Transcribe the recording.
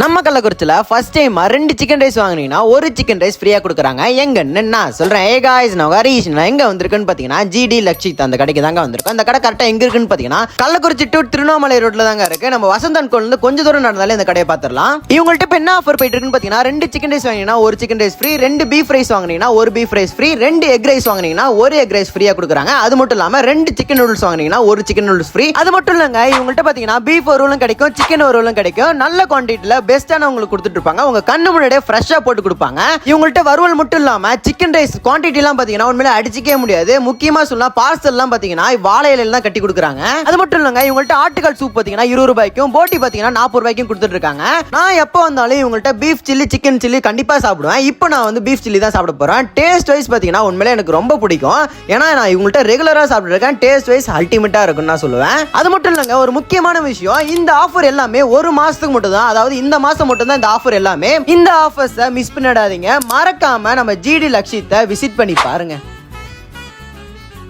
நம்ம கள்ளக்குறிச்சியில first time 2 chicken rice வாங்கினீங்கன்னா ஒரு சிக்கன் ரைஸ் ஃப்ரீயா கொடுக்குறாங்க. எங்கன்னு நான் சொல்றேன். ஏ காய்ஸ், நான் ஹரீஷ். எங்க வந்திருக்குன்னு பாத்தீங்கன்னா ஜிடி லக்ஷித் அந்த கடைக்கு தாங்க வந்திருக்கும். அந்த கடை கரெக்டா எங்க இருக்குன்னு பாத்தீங்கன்னா கள்ளக்குறிச்சி டு திருவண்ணாமலை ரோட்ல தாங்க இருக்கு. நம்ம வசந்தன் கோல்ல இருந்து கொஞ்ச தூரம் நடந்தாலே இந்த கடையை பாத்துடலாம். இவங்கள்ட்ட இப்ப என்ன ஆஃபர் போயிட்டு இருக்குன்னு பாத்தீங்கன்னா 2 சிக்கன் ரைஸ் வாங்கினீங்கன்னா ஒரு chicken rice free, 2 beef rice வாங்கினீங்கன்னா ஒரு beef rice free, 2 egg rice வாங்கினீங்கன்னா ஒரு எக் ரைஸ் ஃப்ரீயா கொடுக்குறாங்க. அது மட்டும் இல்லாம 2 சிக்கன் நூடுல்ஸ் வாங்கினீங்கன்னா ஒரு சிக்கன் நூடுல்ஸ் ஃப்ரீ. அது மட்டும் இல்லங்க, இவங்கள்ட்ட பாத்தீங்கன்னா பீஃப் ரோலும் கிடைக்கும், சிக்கன் ரோலும் கிடைக்கும். நல்ல குவான்டிட்டில பெஸ்ட்டான உங்களுக்கு கொடுத்துட்டு இருப்பாங்க. உங்க கண்ணு முன்னாடியே ஃப்ரெஷ்ஷா போட்டு கொடுப்பாங்க. இவங்கள்ட்ட வறுவல் மட்டும் இல்லாம சிக்கன் ரைஸ் குவான்டிட்டி எல்லாம் பாத்தீங்கன்னா உண்மையிலே அடிச்சிக்கவே முடியாது. முக்கியமா சொன்னா பார்சல் எல்லாம் பாத்தீங்கன்னா வாழை இலையில தான் கட்டி கொடுக்குறாங்க. அது மட்டும் இல்லங்க, இவங்கள்ட்ட ஆட்டுக்கால் சூப் பாத்தீங்கன்னா 20 ரூபாய்க்கும், போட்டி பாத்தீங்கன்னா 40 ரூபாய்க்கும் கொடுத்துட்டு இருக்காங்க. நான் எப்போ வந்தாலும் இவங்கள்ட்ட பீஃப் சில்லி, சிக்கன் சில்லி கண்டிப்பா சாப்பிடுவேன். இப்போ நான் வந்து பீஃப் சில்லி தான் சாப்பிட போறேன். டேஸ்ட் வைஸ் பாத்தீங்கன்னா உண்மையிலே எனக்கு ரொம்ப பிடிக்கும். ஏன்னா நான் இவங்கள்ட்ட ரெகுலரா சாப்பிட்டு இருக்கேன். டேஸ்ட் வைஸ் அல்டிமேட்டா இருக்குன்னு நான் சொல்லுவேன். அது மட்டும் இல்லங்க, ஒரு முக்கியமான விஷயம், இந்த ஆஃபர் எல்லாமே ஒரு மாசத்துக்கு மட்டும் தான். அதாவது இந்த மாசம் மட்டும் தான் இந்த ஆஃபர் எல்லாமே. இந்த ஆஃபர்ஸை மிஸ் பண்ணிடாதீங்க. மறக்காம நம்ம ஜிடி லக்ஷித்தை விசிட் பண்ணி பாருங்க.